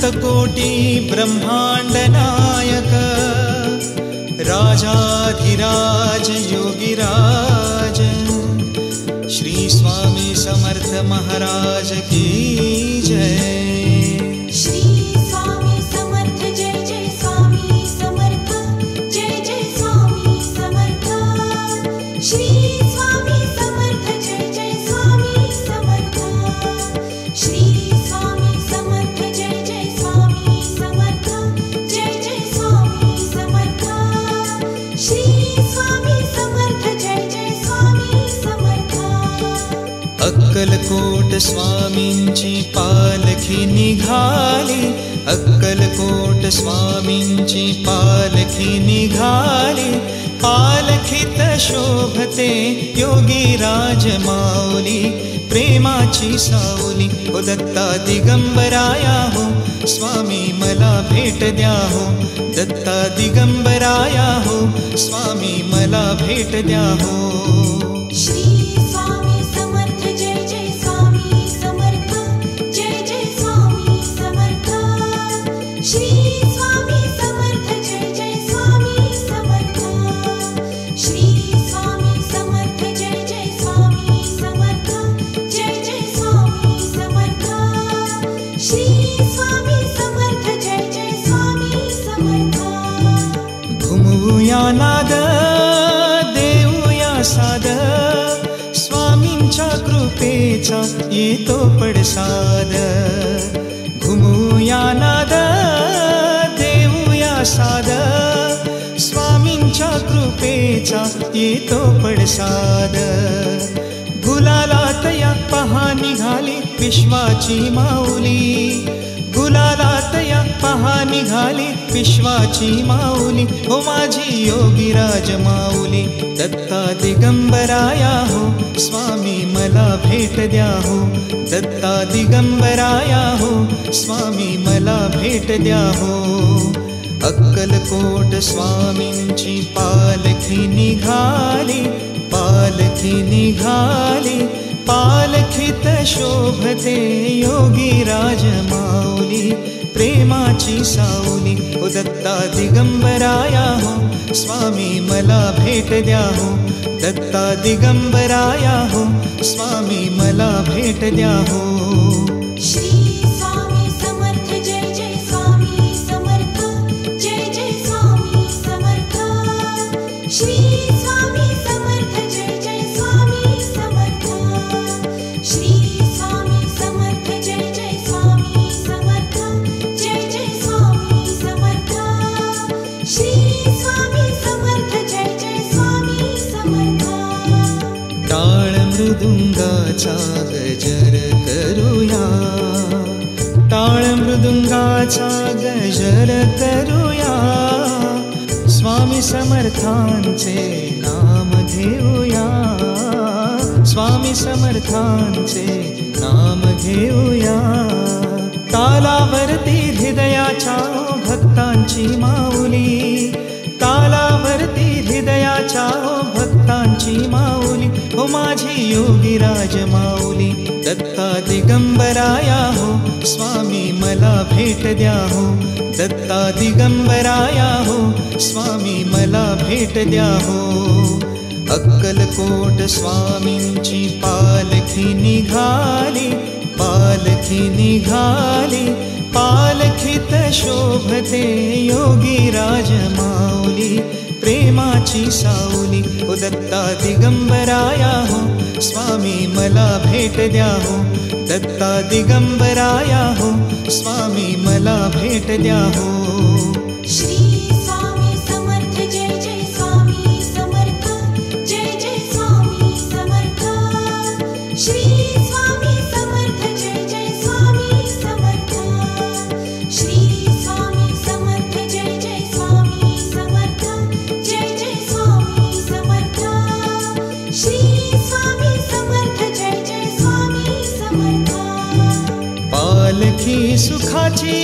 अनन्तकोटि ब्रह्माण्ड नायक राजाधिराज योगिराज श्री स्वामी समर्थ महाराज की जय। श्री स्वामी समर्थ जय जय स्वामी समर्थ जय जय स्वामी समर्थ। श्री स्वामी समर्थ जय जय स्वामी समर्थ। श्री स्वामी समर्थ जय जय स्वामी समर्थ जय जय स्वामी समर्थ। श्री स्वामी समर्थ जय जय स्वामी समर्थ। अक्कलकोट स्वामींची पालखी निघाली, अक्कलकोट स्वामींची पालखी निघाली, पालखीत शोभते योगीराज माऊली, प्रेमाची सावली हो दत्ता दिगंबराया हो, स्वामी मला भेट द्या हो, दत्ता दिगंबराया हो, स्वामी मला भेट द्या हो। श्री स्वामी समर्थ जय जय स्वामी समर्थ जय जय स्वामी समर्थ। श्री स्वामी समर्थ जय जय स्वामी समर्थ। श्री स्वामी समर्थ जय जय स्वामी समर्थ जय जय स्वामी समर्थ। श्री स्वामी समर्थ जय जय स्वामी समर्थ। घुमवूया नाद देऊया साद, स्वामींच्या कृपेचा येतो पडसाद। घुमूया नाद देऊया साद, स्वामींच्या कृपेचा येतो पडसाद। गुलालात या पहा निघाली विश्वाची माऊली, गुलालात या पहा निघाली विश्वाची माऊली हो माझी योगीराज माऊली, दत्ता दिगंबराया हो, स्वामी मला भेट द्या हो, दत्ता दिगंबराया हो, स्वामी मला भेट द्या हो। अक्कलकोट स्वामींची पालखी निघाली, पालखी निघाली, पालखीत शोभते योगीराज माऊली, प्रेमाची सावली हो दत्ता दिगंबराया हो, स्वामी मला भेट द्या हो, दत्ता दिगंबराया हो, स्वामी मला भेट द्या हो। श्री स्वामी समर्थ जय जय स्वामी समर्थ जय जय स्वामी समर्थ। श्री स्वामी समर्थ जय जय स्वामी समर्थ। श्री स्वामी समर्थ जय जय स्वामी समर्थ जय जय स्वामी समर्थ। श्री स्वामी समर्थ जय जय स्वामी समर्थ। टाळ मृदुंगाचा गजर करूया, टाळ मृदुंगाचा गजर करूया, स्वामी समर्थांचे नाम घेऊया, स्वामी समर्थांचे नाम घेऊया। तालावरती हृदयाच्या भक्तांची माऊली, तालावरती हृदयाच्या भक्तांची माऊली हो माझी योगीराज माऊली, दत्ता दिगंबराया हो, स्वामी मला भेट द्या हो, दत्ता दिगंबराया हो, स्वामी मला भेट द्या हो। अक्कलकोट स्वामींची पालखी निघाली, पालखी निघाली, पालखीत शोभते योगीराज माऊली, प्रेमाची सावली हो दत्ता दिगंबराया हो, स्वामी मला भेट द्या हो, दत्ता दिगंबराया हो, स्वामी मला भेट द्या हो। श्री स्वामी समर्थ जय जय स्वामी समर्थ जय जय स्वामी समर्थ। श्री स्वामी समर्थ जय जय स्वामी समर्थ। श्री स्वामी समर्थ जय जय स्वामी समर्थ जय जय स्वामी समर्थ। श्री स्वामी समर्थ जय जय स्वामी समर्थ। पालखी सुखाची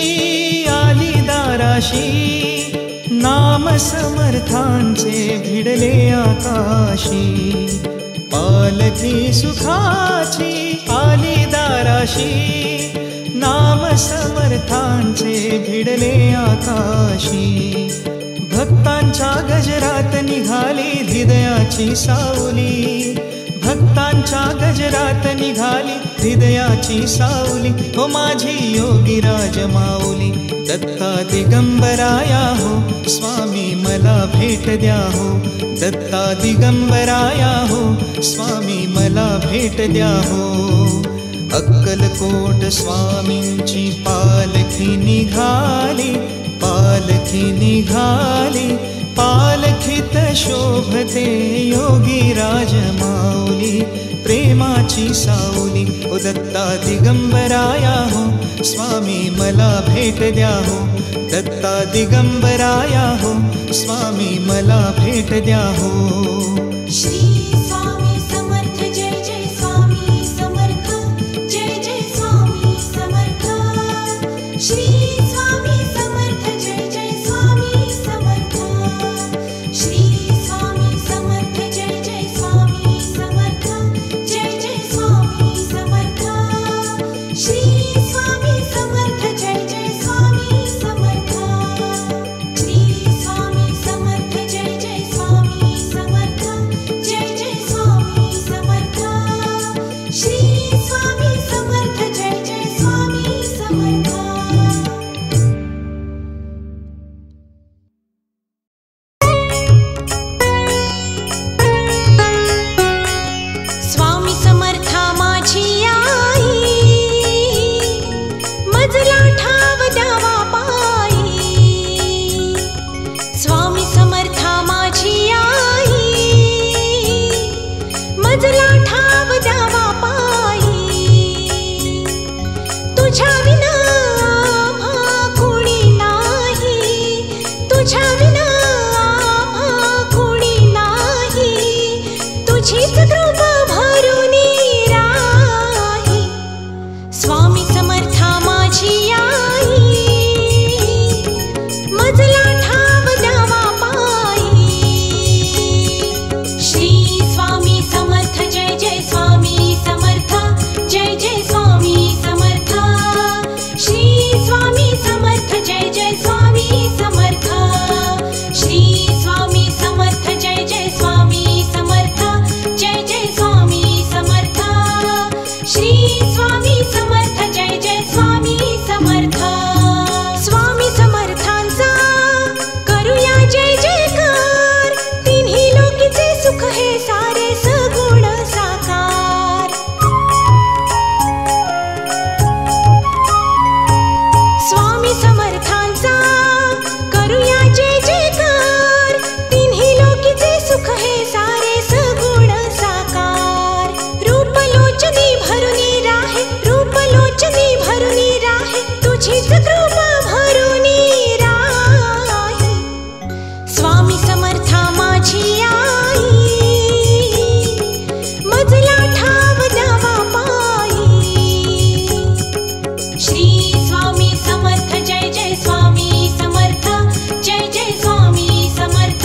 आली दाराशी, नाम समर्थांचे भिडले आकाशी, पालखी सुखाची आली दाराशी, नाम समर्थांचे भिडले आकाशी, भक्तांच्या गजरात निघाली हृदयाची सावली, भक्तांच्या गजरात निघाली हृदयाची सावली. हो माझी योगीराज माऊली, दत्ता दिगंबराया हो स्वामी मला भेट द्या हो, दत्ता दिगंबराया हो स्वामी मला भेट द्या हो. अक्कलकोट स्वामींची पालखी निघाली, पालखी निघाली, पालखीत शोभते योगीराज माऊली, प्रेमाची सावली. ओ दत्ता दिगंबराया हो स्वामी मला भेट द्या हो, दत्ता दिगंबराया हो स्वामी मला भेट द्या हो. श्री स्वामी समर्थ जय जय स्वामी समर्थ, जय जय स्वामी समर्थ. श्री स्वामी समर्थ जय जय स्वामी समर्थ, श्री स्वामी समर्थ जय जय स्वामी समर्थ, जय जय स्वामी समर्थ. श्री स्वामी समर्थ जय जय स्वामी समर्थ, श्री स्वामी समर्थ जय जय स्वामी समर्थ, जय जय स्वामी समर्थ. श्री स्वामी समर्थ जय जय स्वामी समर्थ. स्वामी समर्था माझी आई, मजला ठाव द्यावा पायी. स्वामी समर्था माझी आई, मजला ठाव द्यावा पायी. तुझ्या विना आम्हा कोणी नाही, तुझ्या विना आम्हा कोणी नाही. तुझीच कृपा भरून राही. स्वामी समर्था माझी आई, मजला ठाव द्यावा पायी. श्री स्वामी समर्थ जय जय स्वामी समर्थ, जय जय स्वामी समर्थ. श्री स्वामी समर्थ जय जय स्वामी समर्थ, श्री स्वामी समर्थ जय जय स्वामी समर्थ, जय जय स्वामी समर्थ. श्री स्वामी समर्थ जय जय स्वामी समर्थ. स्वामी समर्थांचा करूया जय जयकार, तिन्ही लोकीचे सुख हे सारे सगुण साकार. स्वामी समर्थांचा करूया जय जयकार, तिन्ही लोकीचे सुख हे सारे सगुण साकार. रूपलोचनी भरुनी राहे, रूपलोचनी भरुनी राहे, तुझीच कृपा भरुनी राहे. स्वामी समर्था माझी आई, मजला ठाव द्यावा पायी. श्री स्वामी समर्थ जय जय स्वामी समर्थ, जय जय स्वामी समर्थ.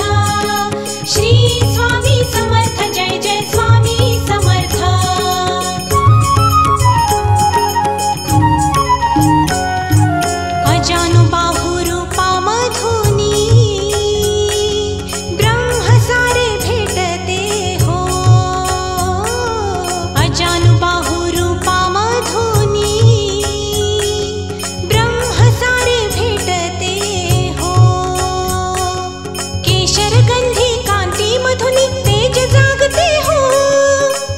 श्री स्वामी समर्थ जय जय स्वामी समर्थ. अजानुबाहु रूपा मधुनी, ब्रह्म सारे भेटते हो. अजानुबाहु रूपा मधुनी, ब्रह्म सारे भेटते हो. केशर गंधी कांती मधुनी तेज जागते हो,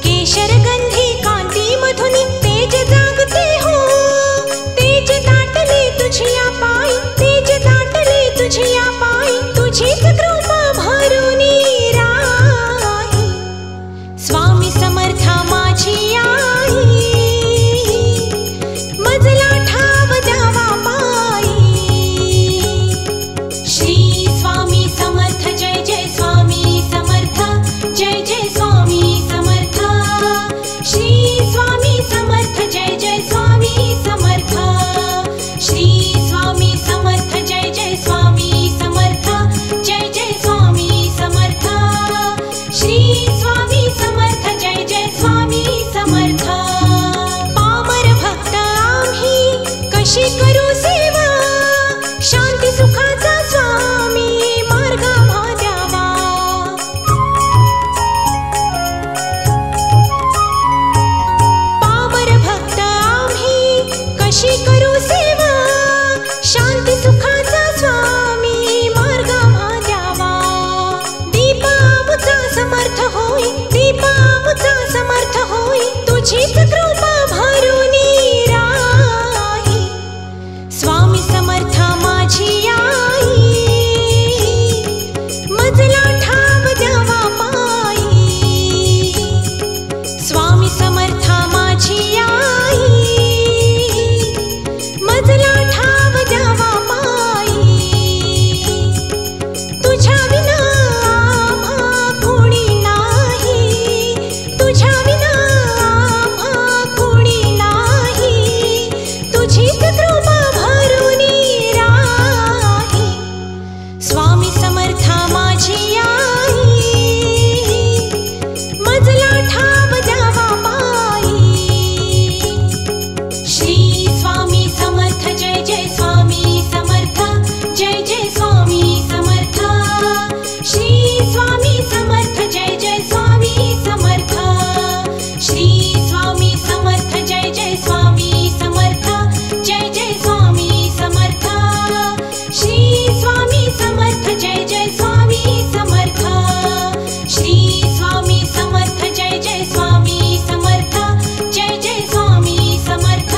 केशर गंधी कांती मधुनी तेज जागते हो. तेज दाटले तुझिया पायी, तेज दाटले तुझिया पायी, तुझीच कृपा भरुनी राही. स्वामी समर्था माझी आई, मजला ठाव द्यावा पायी. श्री स्वामी समर्थ जय जय स्वामी समर्थ, जय जय स्वामी समर्थ. श्री स्वामी समर्थ जय जय स्वामी समर्थ, श्री स्वामी समर्थ जय जय स्वामी समर्थ, जय जय स्वामी समर्थ. श्री स्वामी समर्थ जय जय स्वामी समर्थ. पामर भक्त आम्ही समर्था माझी आई, मजला ठाव द्यावा माई, तुझ्या विना आम्हा कोणी नाही, तुझ्या विना आम्हा कोणी नाही, तुझीच कृपा भरून राही. स्वामी समर्था माझी आई, मजला ठाव द्यावा माई. श्री स्वामी समर्थ जय जय स्वामी समर्थ, जय जय स्वामी समर्थ. श्री स्वामी समर्थ जय जय स्वामी समर्थ, श्री स्वामी समर्थ जय जय स्वामी समर्थ, जय जय स्वामी समर्थ. श्री स्वामी समर्थ जय जय स्वामी समर्थ, श्री स्वामी समर्थ जय जय स्वामी समर्थ, जय जय स्वामी समर्थ.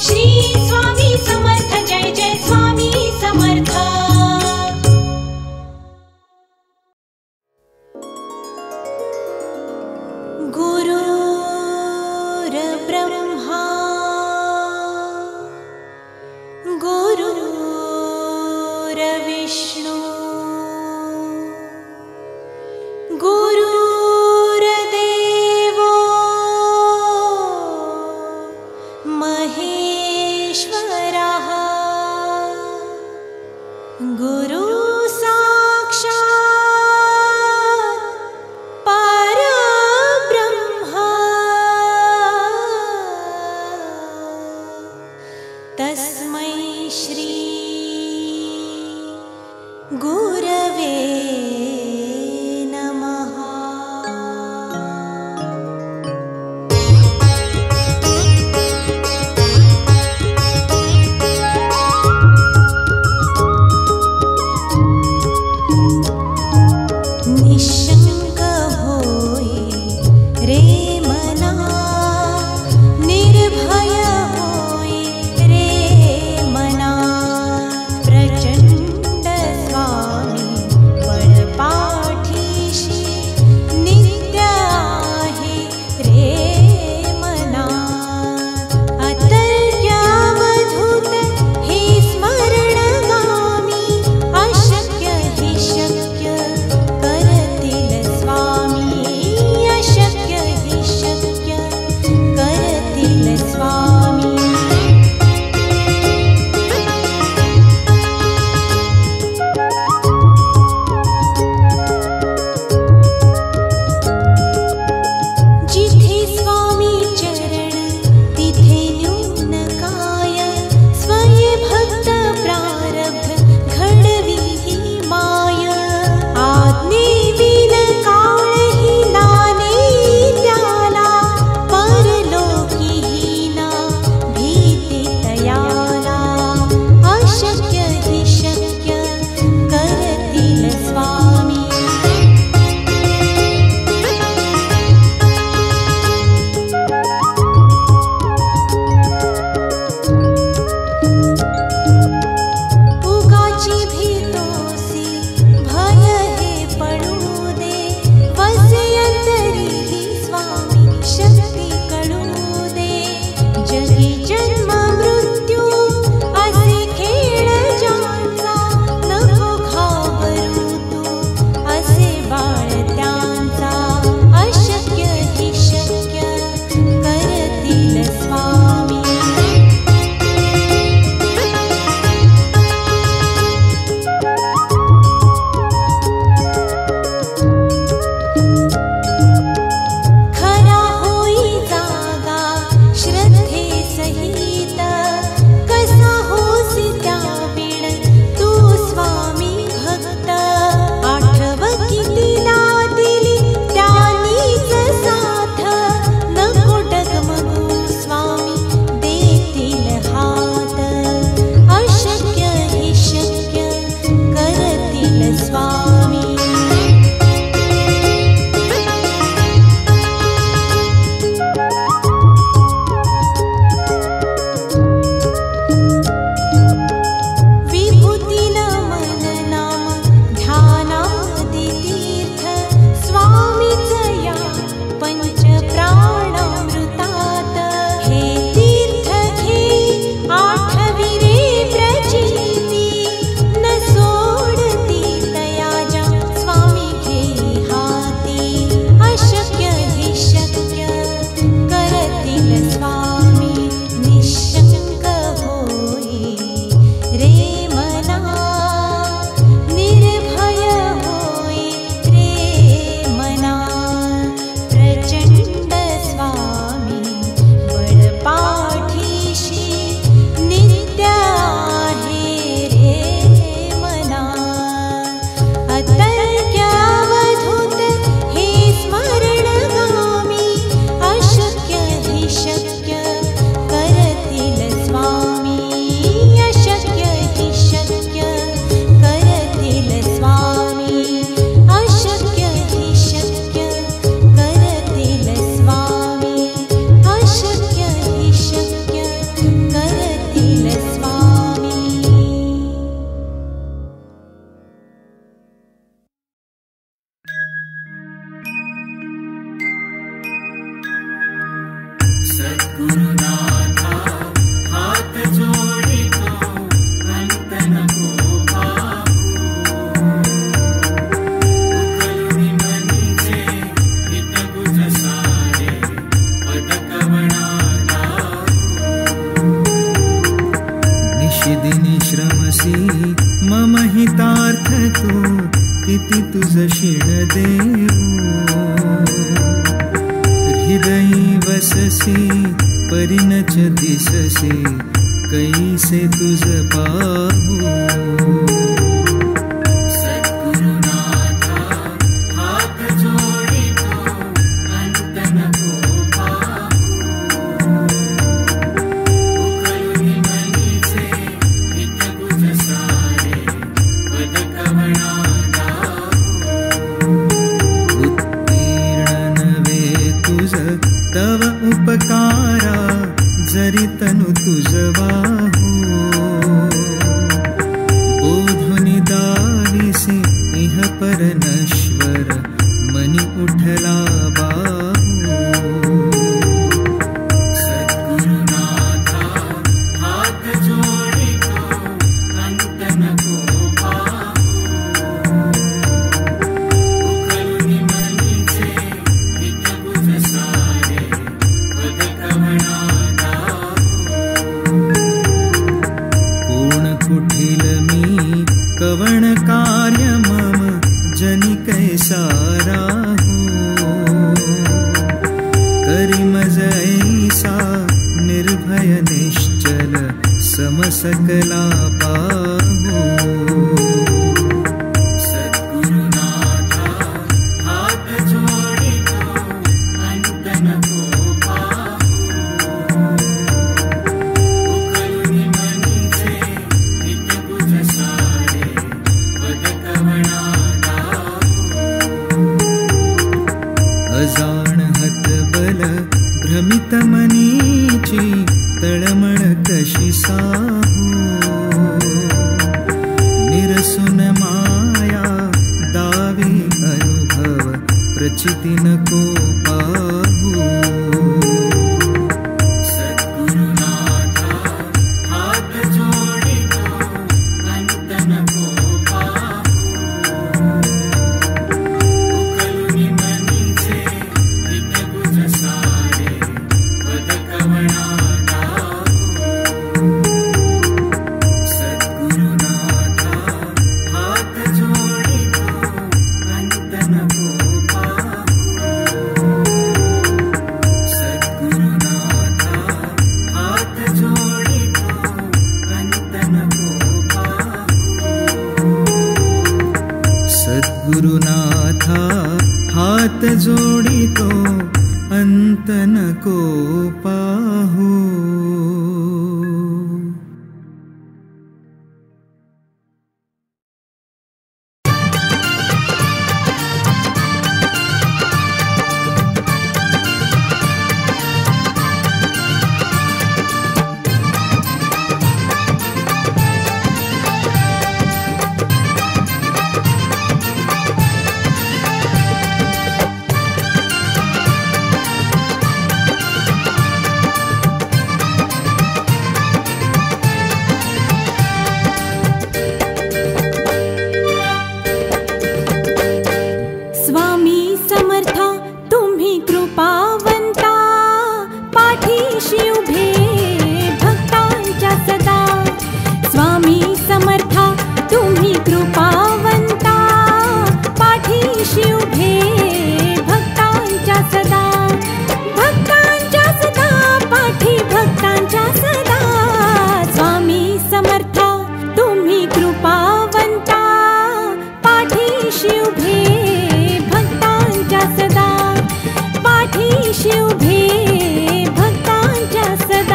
श्री स्वामी समर्थ जय जय स्वामी समर्थ. गुरुर् ब्रह्मा गुरुर्विष्णु गुरुर्देवो महेश्वरः, गुरु साक्षात् परब्रह्म, तस्मै श्री गुरवे नमः. निशंक होय रे मना, निर्भय होय रे मना. प्रचंड स्वामी बळपाठीशी नित्य आहे रे मना. अतर्क्यावधूत हे स्मरणगामी, अशक्य हि शक्य करतील स्वामी, अशक्य हि शक्य करतील स्वामी. सद्गुरुनाथा हात जोडितो अंत नको पाहू उकलुनी मनीचे हित गुज सारे पद कवणा निशिदिनी श्रमसी मम हितार्थ तू किती तुझ शिण देऊ हृदयी वससी परिणच दिससी कैसे तुझ पाहू सद्गुरुनाथा हात जोडितो अंत नको पाहू उकलुनी मनीचे हित गुज सारे पद कवणा तव उपकारा जरी तनु तुझ वाहू बोधुनि दालिसी इह पर नश्वर मनी उठला बाहू सद्गुरुनाथा हात जोडितो अंत नको पाहू उकलुनी मनीचे हित गुज सारे पद कवणा कोण कुठिल मी कवण कार्य मम जनि कैसा राहू करी मज ऐसा निर्भय निश्चल समसकला पाहू सद्गुरुनाथा हात जोडितो अंत नको पाहू उकलुनी मनीचे हित गुज सारे पद कवणा अजाण हतबल भ्रमित मनीची तळमळ कशी साहू निरसुन माया दावी अनुभव प्रचिती नको पाहू सद्गुरुनाथा हात जोडितो अंत नको पाहू उकलुनी मनीचे हित गुज सारे पद कवणा सद्गुरुनाथा हात जोडितो अंत नको पाहू सद्गुरुनाथा हात जोडितो अंत नको पाहू सद्गुरुनाथा हात जोडितो अंत नको पाहू स्वामी समर्था तुम्ही कृपावंता पाठीशी उभे भक्तांच्या सदा स्वामी समर्था तुम्ही कृपावंता पाठीशी उभे भक्तांच्या सदा पाठी भक्तांच्या सदा स्वामी समर्था तुम्ही कृपावंता पाठीशी उभे भक्तांच्या सदा पाठीशी उभे भक्तांच्या सदा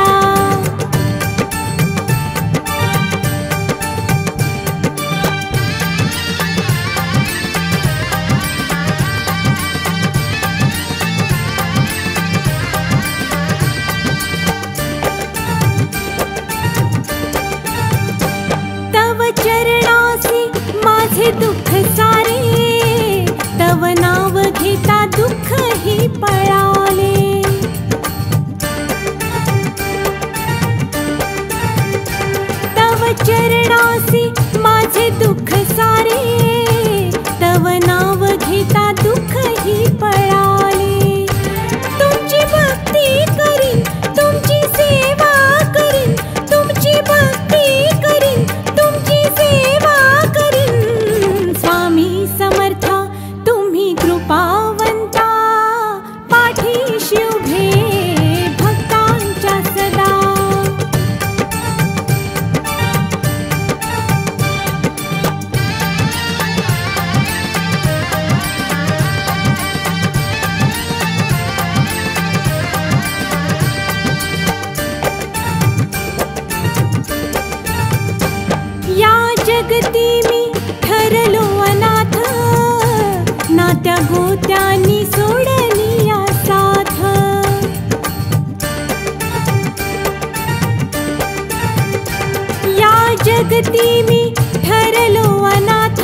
जगती मी ठरलो अनाथ,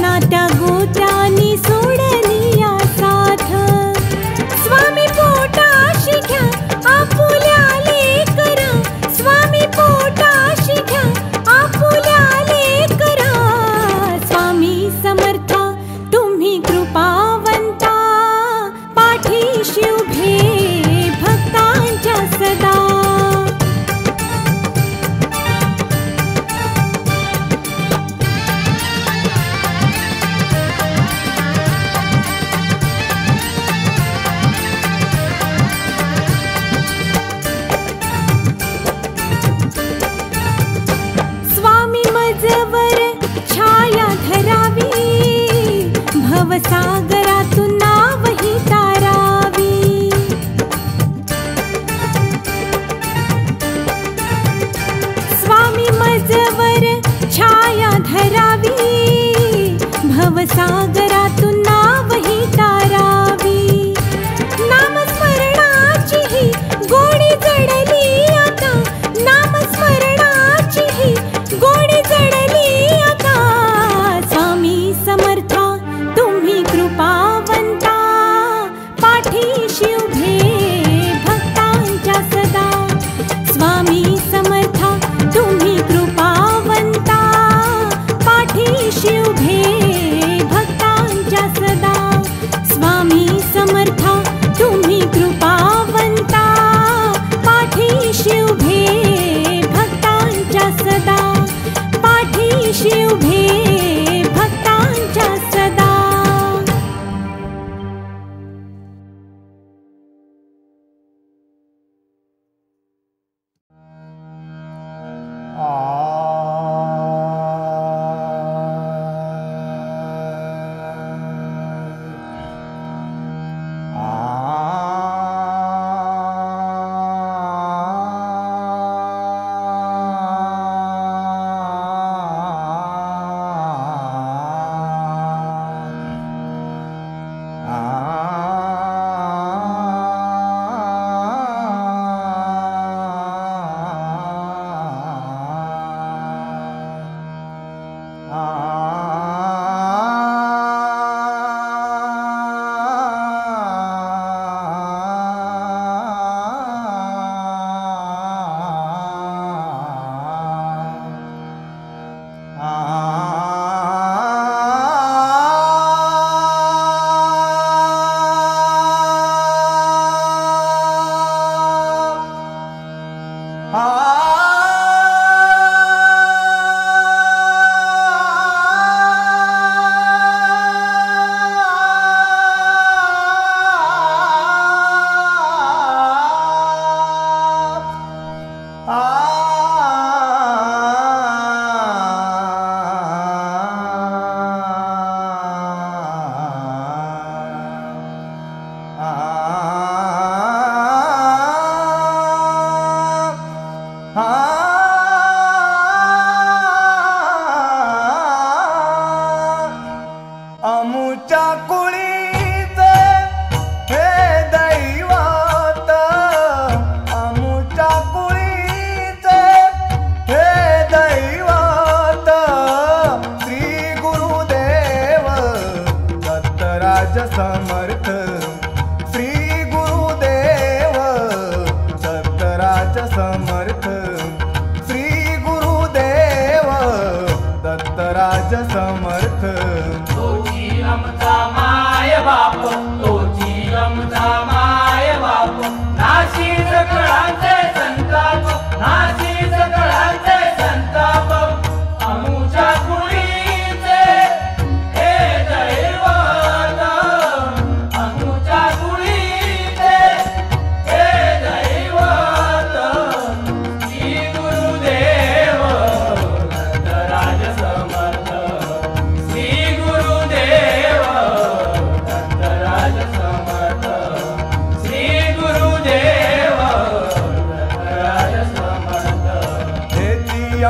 नात्या गोत्यानी सोडली या साथ. स्वामी पोटाशी घ्या आपुल्या लेकरा, स्वामी पोटाशी घ्या आपुल्या लेकरा. स्वामी समर्था तुम्ही कृपावंता, पाठीशी उभे भक्तांच्या सदा. स्वामी मजवर छाया धरावी, भवसागरातून नावही तारावी. स्वामी मजवर छाया धरावी, भवसागरातून नावही तारावी. नामस्मरणाची ही गोडी जडली आता, नामस्मरणाची ही गोडी जडली आता. स्वामी समर्था तुम्ही कृपावंता, पाठीशी उभे भक्तांच्या सदा. स्वामी समर्था तुम्ही कृपावंता, पाठीशी उभे भक्तांच्या सदा. स्वामी समर्था तुम्ही कृपावंता, पाठीशी उभे भक्तांच्या सदा. पाठीशी उभे भक्तांच्या सदा.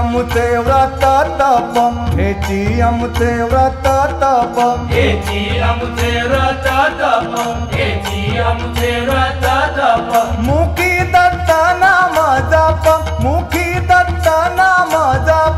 अमुते व्रत तप हेची अमुते व्रत तप हेची अमुते व्रत तप हेची अमुते व्रत तप मुखी दत्त नाम जप मुखी दत्त नाम जप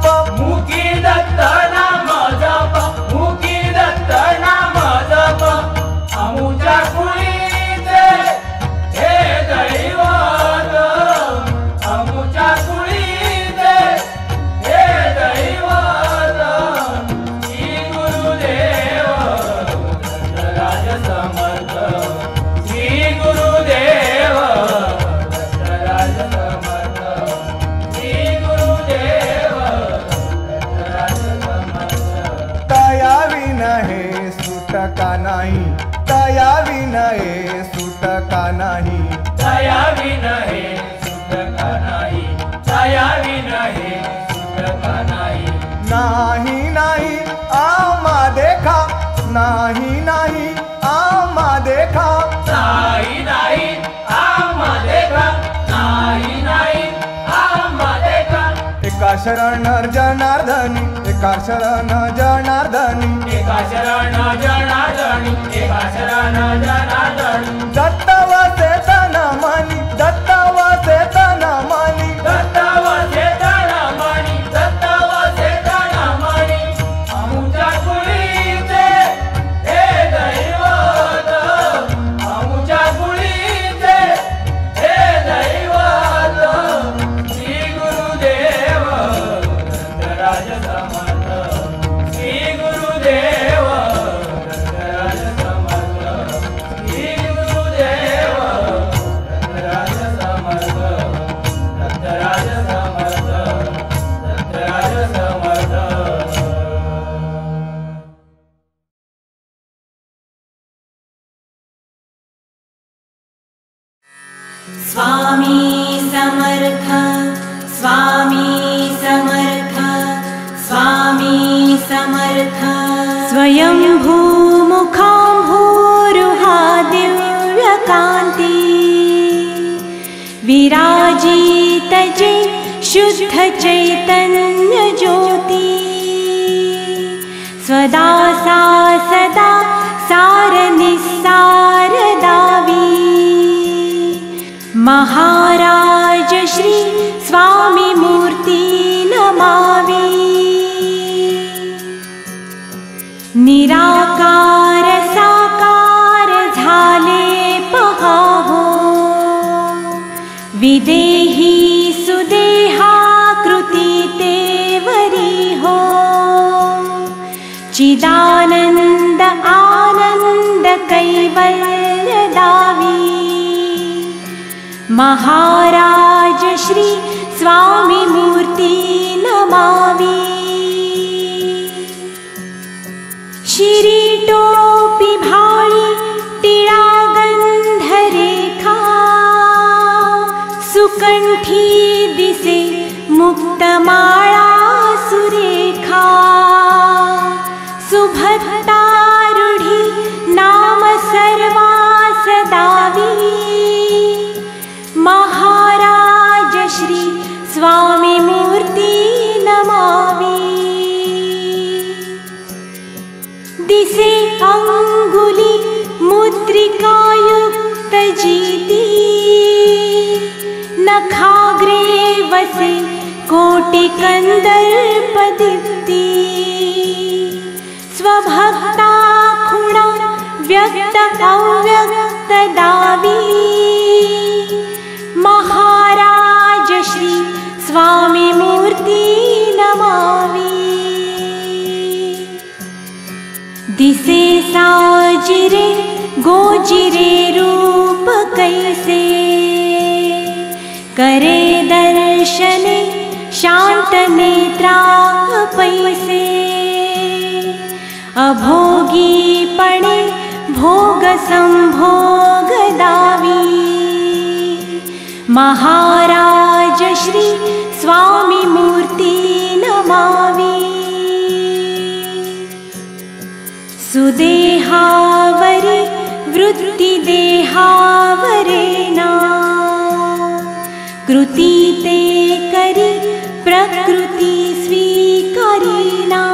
विनये सुटका नाही, दया विनये सुटका नाही, दया विनये सुटका नाही. नाही नाही आम्हा देखा, नाही नाही आम्हा देखा, नाही नाही आम्हा देखा, नाही नाही आम्हा देखा. एका शरण जनार्दनी, एका शरण जनार्दनी, एका शरण जनार्दनी, एका शरण जनार्दनी. दत्त वसे तन मनी, दत्त वसे तन मनी, दत्त वसे तन मनी, दत्त वसे तन मनी. आमुच्या कुळीचे हे दैवत, आमुच्या कुळीचे हे दैवत. श्री गुरुदेव दत्तराज समर्थ, श्री गुरुदेव दत्तराज समर्थ, श्री गुरुदेव दत्तराज समर्थ, दत्तराज समर्थ, दत्तराज समर्थ. स्वामी समर्थ, स्वामी समर्थ, स्वामी समर्थ. स्वयंभूमुखाम्भोरुहा दिव्यकान्ति विराजित जे शुद्ध चैतन्य ज्योति. स्वदासा सदा सार निस्सार दावी. महाराज श्री स्वामी मूर्ति नमामि. निराकार साकार झाले पहाहो. विदेही सुदेहाकृती तेवरी हो. चिदानंद आनंद कैवल्य दावी. महाराज श्री स्वामी मूर्ति नमामि. शिरीटोपी भाळी टिळा गंधरेखा. सुकंठी दिसे मुक्तमाळा सुरेखा. सुभक्तारूढी नाम सर्वास दावी. महाराज श्री स्वामी मूर्ति नमामि. दिसे अंगुली मुद्रिकायुक्त जीती. नखाग्रे वसे कोटि कंदर्प दीप्ति. स्वभक्ता खुणा व्यक्त अव्यक्त दावी. महाराज श्री स्वामी मूर्ति नमामि. दिसे साजिरे गोजिरे रूप कैसे. करे दर्शने शांत नेत्रा पैसे. अभोगीपणे भोग संभोग दावी. महाराज श्री स्वामी मूर्ति नमामि. सुदेहावरी वृत्ति देहावरेना. कृती ते करी प्रकृती स्वीकारिना.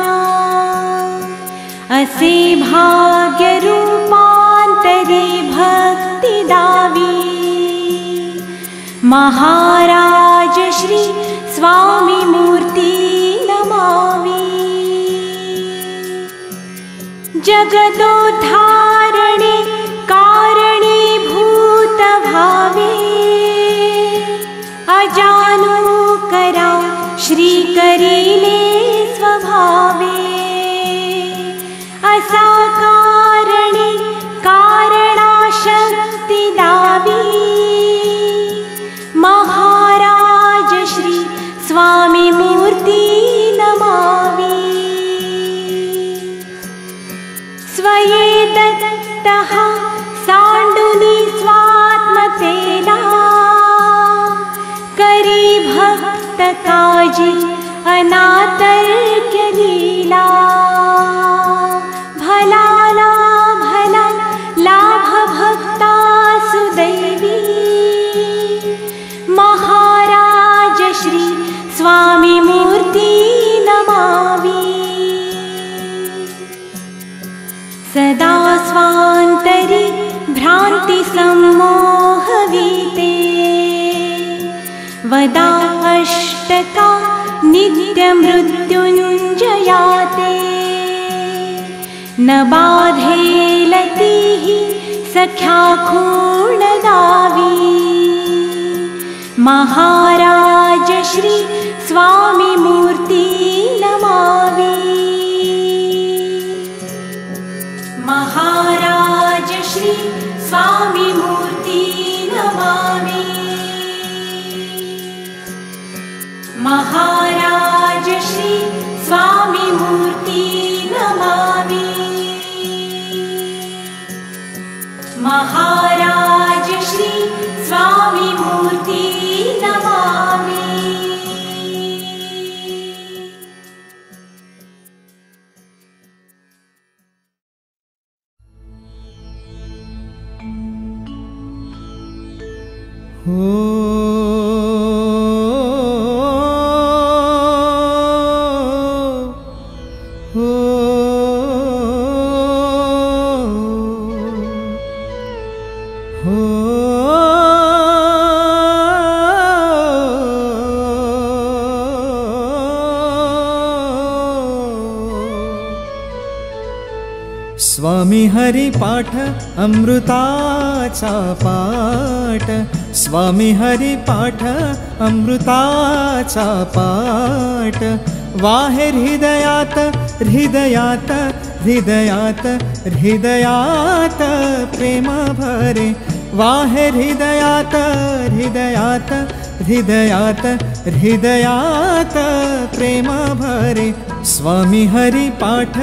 असे भाग्य रूपांतरे भक्ति दावी. महाराज श्री स्वामी मूर्ति नमामि. जगदोद्धारणे कारणीभूत भावे. अजानु करा श्री करीले स्वभावे. असाकारणे कारणाशक्ति दावी. महाराज श्री स्वामी मूर्ति नमामि. स्वये दत्तः सा काजी अनातर्क्य लीला भला लाभ भक्ता सुदैवी महाराज श्री स्वामी मूर्ति नमामि सदा स्वान्तरि भ्रान्ति सम्मोहवीते वदा अष्टका नित्यमृत्युञ्जयाते न बाधेलतिः सख्या खूर्णदावी महाराज श्री स्वामी मूर्ति नमामि महाराज श्री स्वामी मूर्ति नमामि महाराज श्री स्वामी मूर्ति नमामि महाराज श्री स्वामी मूर्ति नमामि स्वामी हरि पाठ अमृताचा पाठ स्वामी हरि पाठ अमृताचा पाठ वाहेर हृदयात हृदयात हृदयात हृदयात प्रेम भरे वाहेर हृदयात हृदयात हृदयात हृदयात प्रेम भरे स्वामी हरि पाठ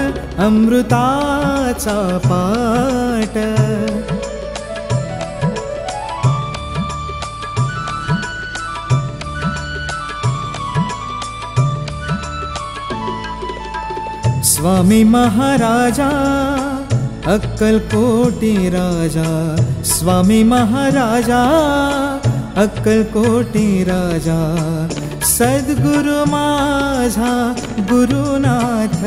अमृताचा पाठ स्वामी महाराजा अक्कलकोटी राजा स्वामी महाराजा अक्कलकोटी राजा सद्गुरु माझा गुरुनाथ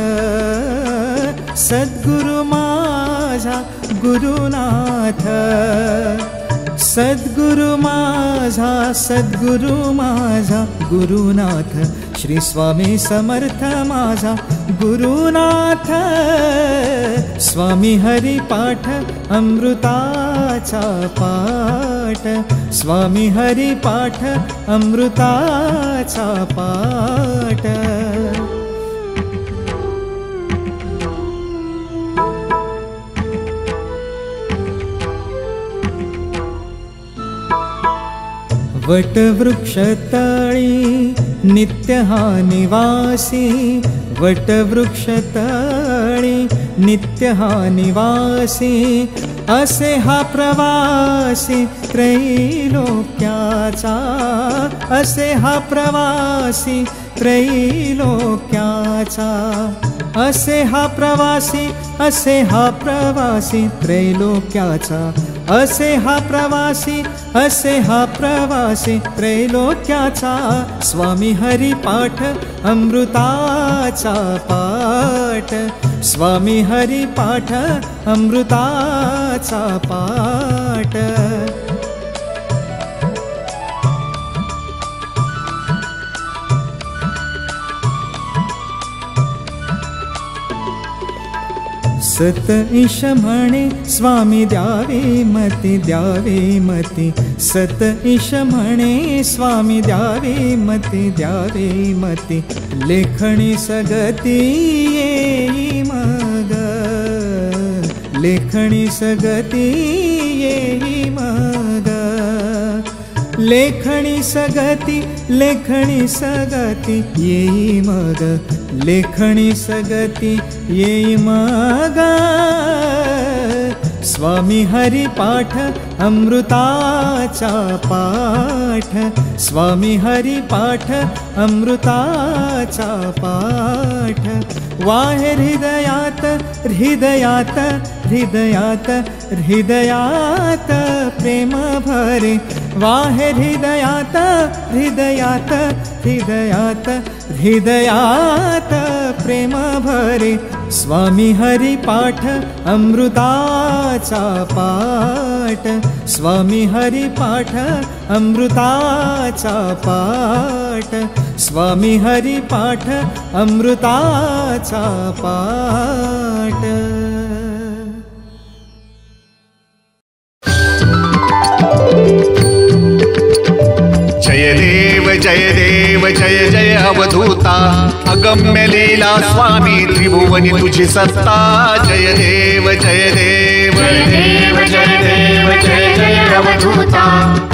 सद्गुरु माझा गुरुनाथ सद्गुरु माझा गुरुनाथ श्री स्वामी समर्थ माझा गुरुनाथ स्वामी हरि पाठ अमृताचा पाठ स्वामी हरि पाठ अमृताचा पाठ वटवृक्षतळी नित्य हा निवासी वटवृक्षतळी नित्य हा निवासी असे हा प्रवासी त्रैलोक्याचा असे हा प्रवासी त्रैलोक्याचा असे हा प्रवासी त्रैलोक्याचा असे हा प्रवासी त्रैलोक्याचा स्वामी हरि पाठ अमृताचा पाठ स्वामी हरि पाठ अमृताचा पाठ सत ईश म्हणे स्वामी द्यावे मती सत ईश म्हणे स्वामी द्यावे मती लेखणी सगती येई मग लेखणी सगती येई मग लेखणी सगती येई मग लेखणी सगती येई मग स्वामी हरि पाठ अमृताचा पाठ, स्वामी हरि पाठ अमृताचा पाठ। वाहे हृदयात हृदयात हृदयात हृदयात प्रेम भरे, वाहे हृदयात हृदयात हृदयात हृदयात प्रेम भरे। स्वामी हरि पाठ अमृताचा पाठ, स्वामी हरि पाठ अमृताचा पाठ, स्वामी हरि पाठ अमृताचा पाठ। जय देव जय जय अवधूता, अगम्य लीला स्वामी त्रिभुवनी तुझी सत्ता। जय देव जय देव जय देव जय देव जय जय अवधूता,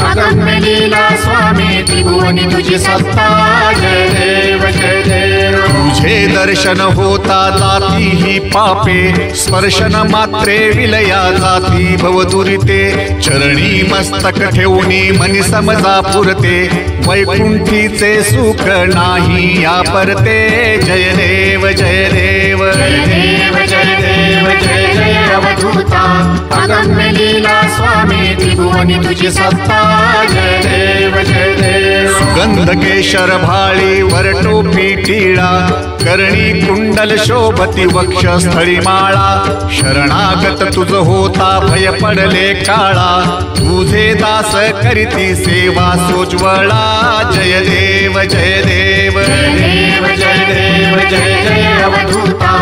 अगम्य लीला स्वामी त्रिभुवनी तुझी सत्ता। जय देव जय देव तुझे दर्शन होता जाती ही पापे, स्पर्शन मात्रे विलया जाती भवदुरिते। चरणी मस्तक ठेवूनी मनी समजा पुरते, वैकुंठीचे सुख नाही या परते। जय देव जय देव जय देव जय देव जय जय अवधूता, अगम्य लीला स्वामी त्रिभुवनी तुझी सत्ता। जय देव जय देव सुगंध केशर भाळी वर टोपी टिळा, करणी कुंडल शोभती वक्षस्थळी माळा। शरणागत तुझ होता भय पडले काळा, तुझे दास करीती सेवा सोज्वळा। जय देव जय देव जय देव जय देव जय जय अवधूता,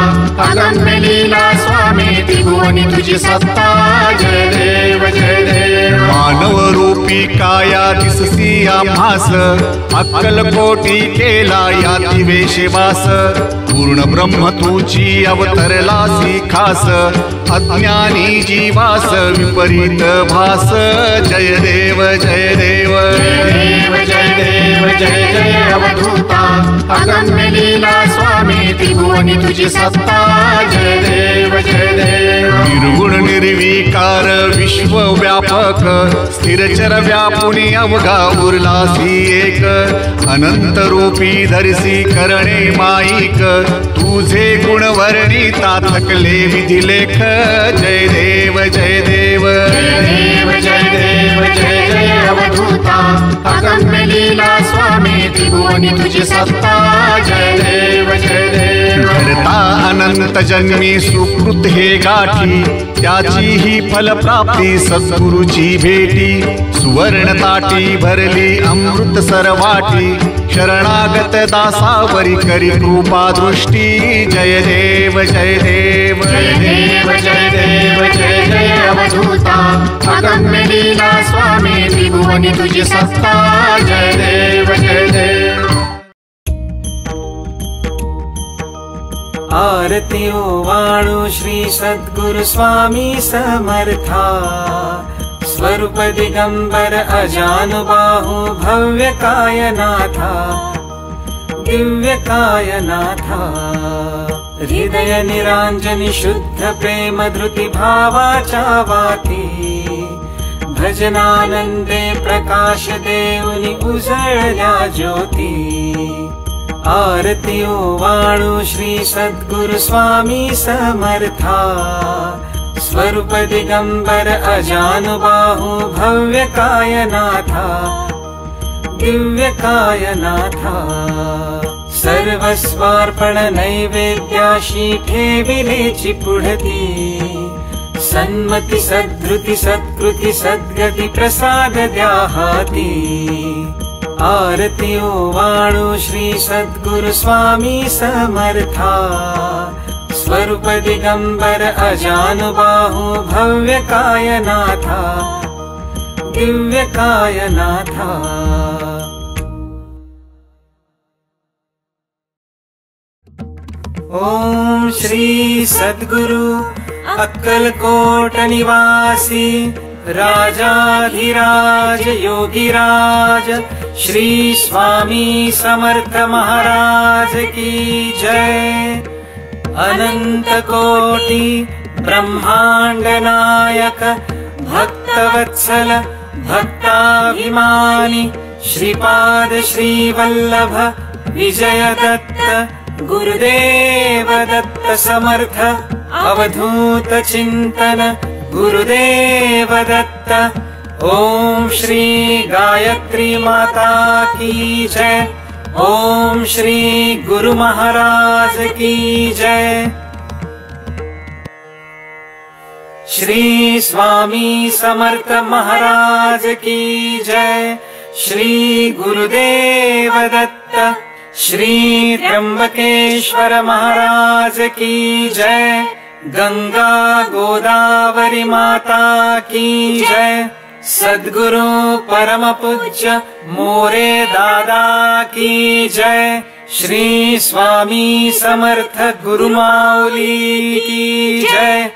अगम्य लीला स्वामी त्रिभुवनी तुझी सत्ता। जय देव जय देव मानव रूपी काया दिससी आम्हास, अक्कलकोटी केला याती वेशवास। पूर्ण ब्रह्म तुझी अवतरलासी खास, अज्ञानी जीवास विपरीत भास। जय देव जय देव जय देव जय देव जय जय अवधूता, अगम्य लीला स्वामी त्रिभुवनी तुझी सत्ता। जय देव जय देव निर्गुण निर्विकार विश्वव्यापक, स्थिरचर व्यापुनी अवघा उरलासी एक। अनंत रूपी धरसी करणे माईक, तुझे गुण वर्णिता थकले विधिलेख। जय देव जय देव जय देव जय देव जय जय अवधूता, अगम्य लीला स्वामी त्रिभुवनी तुझी सत्ता। जय देव जय देव धरता अनंत जन्मी सुकृत हे गाठी, त्याची ही फलप्राप्ती सद्गुरुची भेटी। सुवर्ण ताटी भरली अमृत सरवाटी, शरणागत दासावरी करी कृपा दृष्टी। जय देव जय देव जय देव जय देव जय जय अवधूता, अगम्य लीला स्वामी त्रिभुवनी तुझी सत्ता। जय देव जय देव आरती वाणु श्री सद्गुरु स्वामी समर्था। स्वरूप दिगंबर अजानुबाहु भव्य कायनाथा, दिव्य कायनाथा। हृदय निरांजनी शुद्ध प्रेम धृति भावाचा वाती, भजनानंदे प्रकाश देऊनी उजळल्या ज्योती। आरती वाणु श्री सद्गुरु स्वामी समर्था। स्वरूप दिगंबर अजानुबाहु भव्य कायनाथा, दिव्य कायनाथा। सर्वस्वार्पण नैवेद्याशी ठेविलेची पुढती, सन्मति सद्धृति सत्कृति सद्गती प्रसाद द्या हाती। आरती वाणु श्री सद्गुरु स्वामी समर्था। स्वरूप दिगंबर अजानुबाहु भव्य कायनाथा, दिव्य कायनाथा। ओम श्री सद्गुरु अक्कलकोट निवासी राजाधिराज योगीराज श्री स्वामी समर्थ महाराज की जय। अनंत कोटि ब्रह्मांड नायक भक्तवत्सल भक्ताभिमानी श्रीपाद श्रीवल्लभ विजय दत्त गुरुदेव दत्त समर्थ अवधूत चिंतन गुरुदेव दत्त। ओम श्री गायत्री माता की जय। ओम श्री गुरु महाराज की जय। श्री स्वामी समर्थ महाराज की जय। श्री गुरुदेव दत्त। श्री त्र्यंबकेश्वर महाराज की जय। गंगा गोदावरी माता की जय। सद्गुरु परम पूज्य मोरे दादा की जय। श्री स्वामी समर्थ गुरुमाऊली की जय।